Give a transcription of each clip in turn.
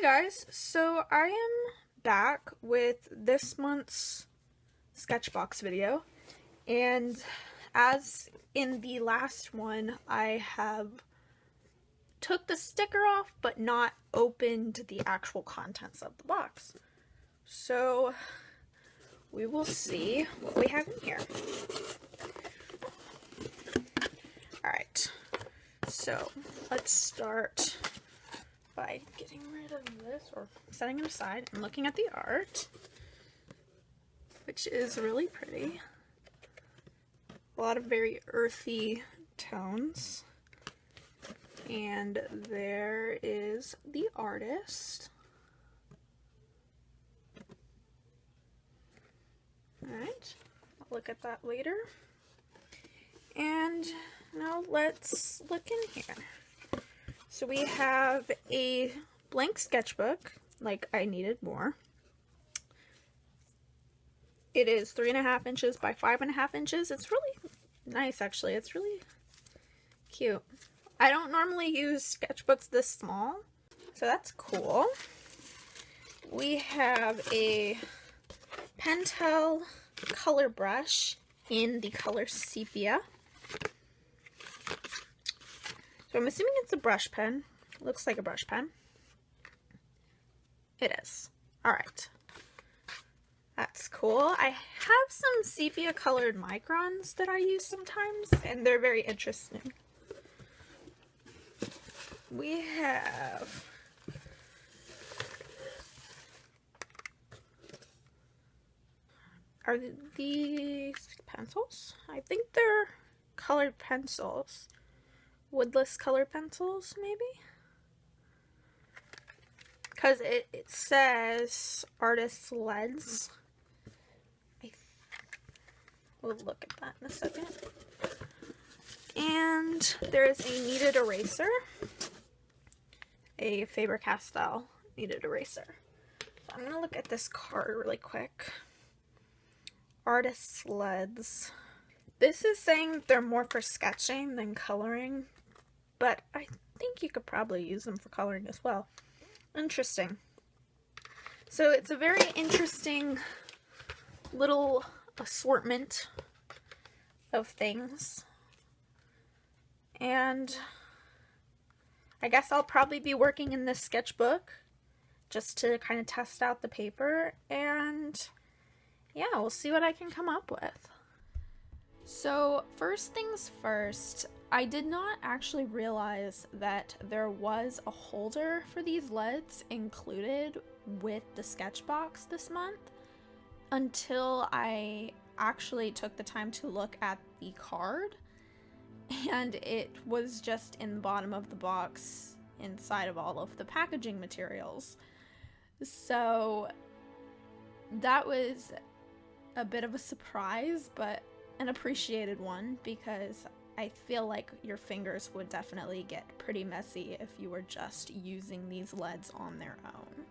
guys, so I am back with this month's Sketchbox video, and as in the last one, I have took the sticker off but not opened the actual contents of the box. So we will see what we have in here. Alright, so let's start by getting rid of this, or setting it aside, and looking at the art, which is really pretty. A lot of very earthy tones. And there is the artist. Alright, I'll look at that later. And now let's look in here. So we have a blank sketchbook, like I needed more. It is 3.5 inches by 5.5 inches. It's really nice, actually. It's really cute. I don't normally use sketchbooks this small, so that's cool. We have a Pentel color brush in the color sepia. So I'm assuming it's a brush pen. It looks like a brush pen. It is. Alright. That's cool. I have some sepia colored microns that I use sometimes, and they're very interesting. We have are these pencils? I think they're colored pencils. Woodless colored pencils, maybe? Because it says artist's leads. We'll look at that in a second. And there is a kneaded eraser. A Faber-Castell kneaded eraser. So I'm going to look at this card really quick. Artist's leads. This is saying they're more for sketching than coloring, but I think you could probably use them for coloring as well. Interesting. So it's a very interesting little assortment of things. And I guess I'll probably be working in this sketchbook just to kind of test out the paper, and yeah, we'll see what I can come up with. So first things first, I did not actually realize that there was a holder for these leads included with the Sketchbox this month until I actually took the time to look at the card, and it was just in the bottom of the box inside of all of the packaging materials. So that was a bit of a surprise, but an appreciated one, because I feel like your fingers would definitely get pretty messy if you were just using these leads on their own.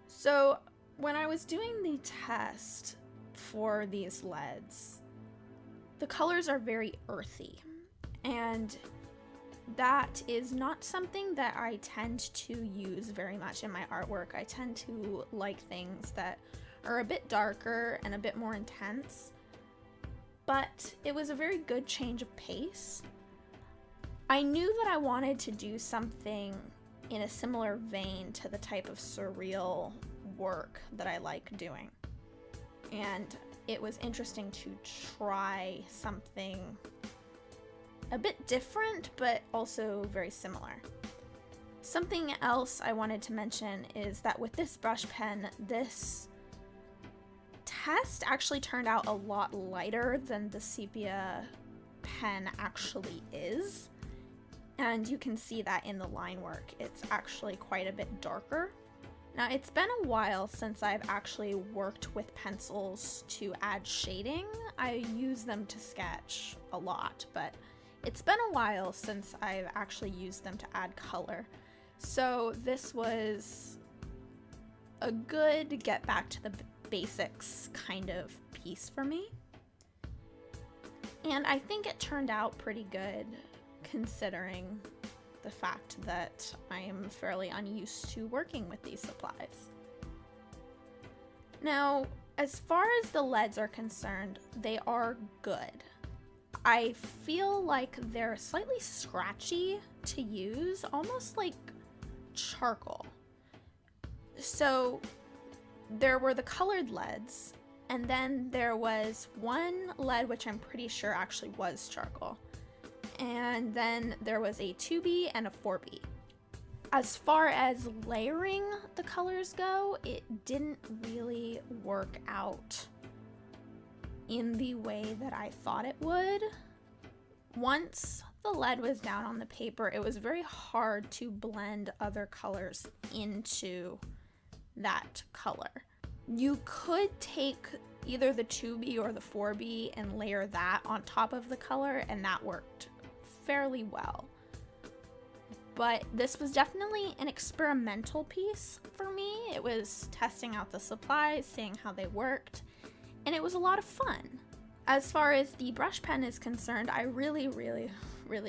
So when I was doing the test for these leads, the colors are very earthy, and that is not something that I tend to use very much in my artwork. I tend to like things that are a bit darker and a bit more intense. But it was a very good change of pace. I knew that I wanted to do something in a similar vein to the type of surreal work that I like doing. And it was interesting to try something a bit different, but also very similar. Something else I wanted to mention is that with this brush pen, this test actually turned out a lot lighter than the sepia pen actually is, and you can see that in the line work. It's actually quite a bit darker. Now, it's been a while since I've actually worked with pencils to add shading. I use them to sketch a lot, but it's been a while since I've actually used them to add color. So this was a good get back to the basics kind of piece for me. And I think it turned out pretty good considering the fact that I am fairly unused to working with these supplies. Now, as far as the leads are concerned, they are good. I feel like they're slightly scratchy to use, almost like charcoal. So there were the colored leads, and then there was one lead which I'm pretty sure actually was charcoal. And then there was a 2B and a 4B. As far as layering the colors go, it didn't really work out in the way that I thought it would. Once the lead was down on the paper, it was very hard to blend other colors into that color. You could take either the 2B or the 4B and layer that on top of the color, and that worked fairly well. But this was definitely an experimental piece for me. It was testing out the supplies, seeing how they worked, and it was a lot of fun. As far as the brush pen is concerned, I really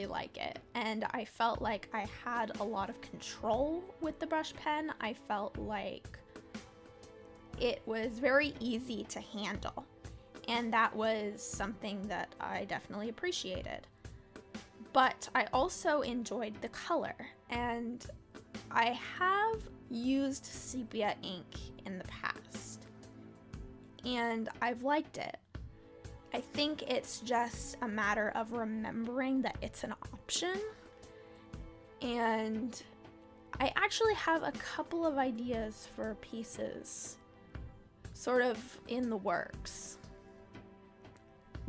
like it, and I felt like I had a lot of control with the brush pen. I felt like it was very easy to handle, and that was something that I definitely appreciated. But I also enjoyed the color, and I have used sepia ink in the past, and I've liked it. I think it's just a matter of remembering that it's an option, and I actually have a couple of ideas for pieces sort of in the works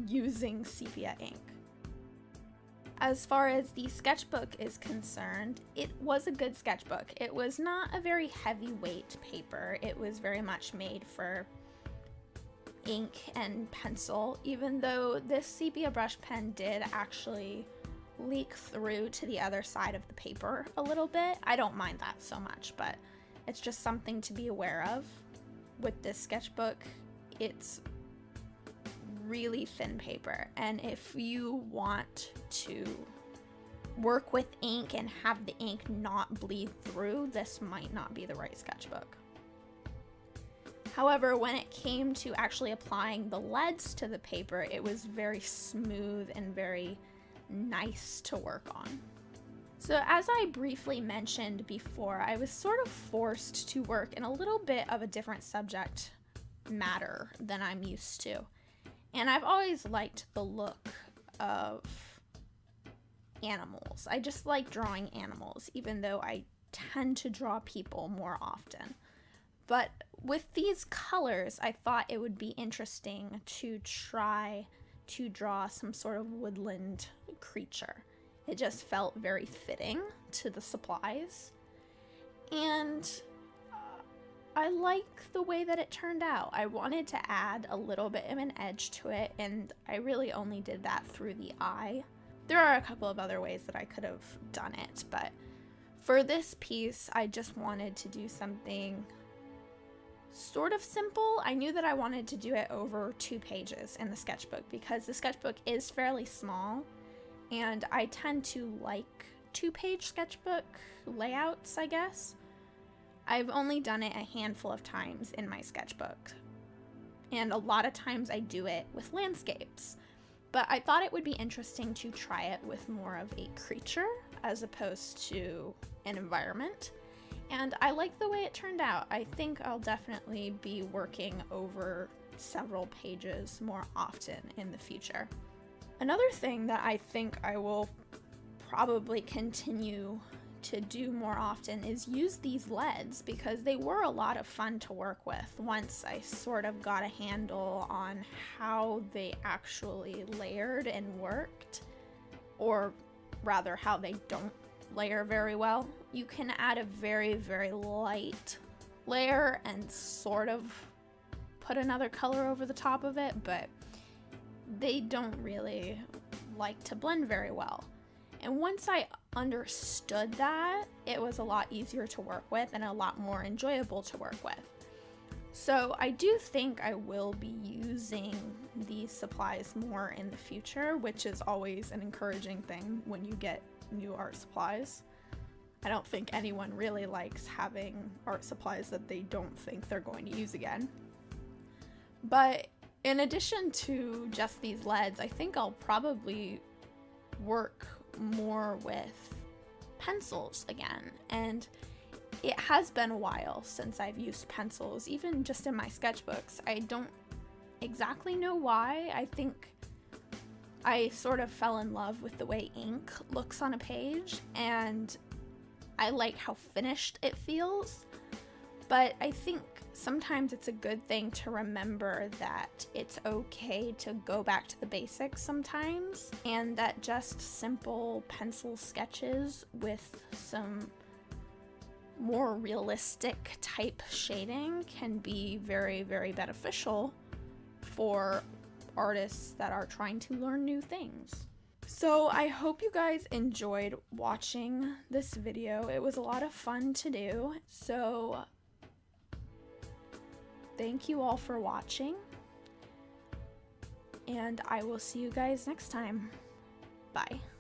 using sepia ink. As far as the sketchbook is concerned, it was a good sketchbook. It was not a very heavyweight paper. It was very much made for ink and pencil, even though this sepia brush pen did actually leak through to the other side of the paper a little bit. I don't mind that so much, but it's just something to be aware of. With this sketchbook, it's really thin paper, and if you want to work with ink and have the ink not bleed through, this might not be the right sketchbook. However, when it came to actually applying the leads to the paper, it was very smooth and very nice to work on. So as I briefly mentioned before, I was sort of forced to work in a little bit of a different subject matter than I'm used to. And I've always liked the look of animals. I just like drawing animals, even though I tend to draw people more often. But with these colors, I thought it would be interesting to try to draw some sort of woodland creature. It just felt very fitting to the supplies. And I like the way that it turned out. I wanted to add a little bit of an edge to it, and I really only did that through the eye. There are a couple of other ways that I could have done it, but for this piece, I just wanted to do something sort of simple. I knew that I wanted to do it over 2 pages in the sketchbook because the sketchbook is fairly small, and I tend to like 2-page sketchbook layouts, I guess. I've only done it a handful of times in my sketchbook, and a lot of times I do it with landscapes, but I thought it would be interesting to try it with more of a creature as opposed to an environment, and I like the way it turned out. I think I'll definitely be working over several pages more often in the future. Another thing that I think I will probably continue to do more often is use these leads, because they were a lot of fun to work with once I sort of got a handle on how they actually layered and worked, or rather how they don't layer very well. You can add a very light layer and sort of put another color over the top of it, but they don't really like to blend very well. And once I understood that, it was a lot easier to work with and a lot more enjoyable to work with. So I do think I will be using these supplies more in the future, which is always an encouraging thing when you get new art supplies. I don't think anyone really likes having art supplies that they don't think they're going to use again. But in addition to just these leads, I think I'll probably work more with pencils again. And it has been a while since I've used pencils, even just in my sketchbooks. I don't exactly know why. I think I sort of fell in love with the way ink looks on a page, and I like how finished it feels. But I think sometimes it's a good thing to remember that it's okay to go back to the basics sometimes, and that just simple pencil sketches with some more realistic type shading can be very, very beneficial for artists that are trying to learn new things. So I hope you guys enjoyed watching this video. It was a lot of fun to do. So thank you all for watching, and I will see you guys next time. Bye.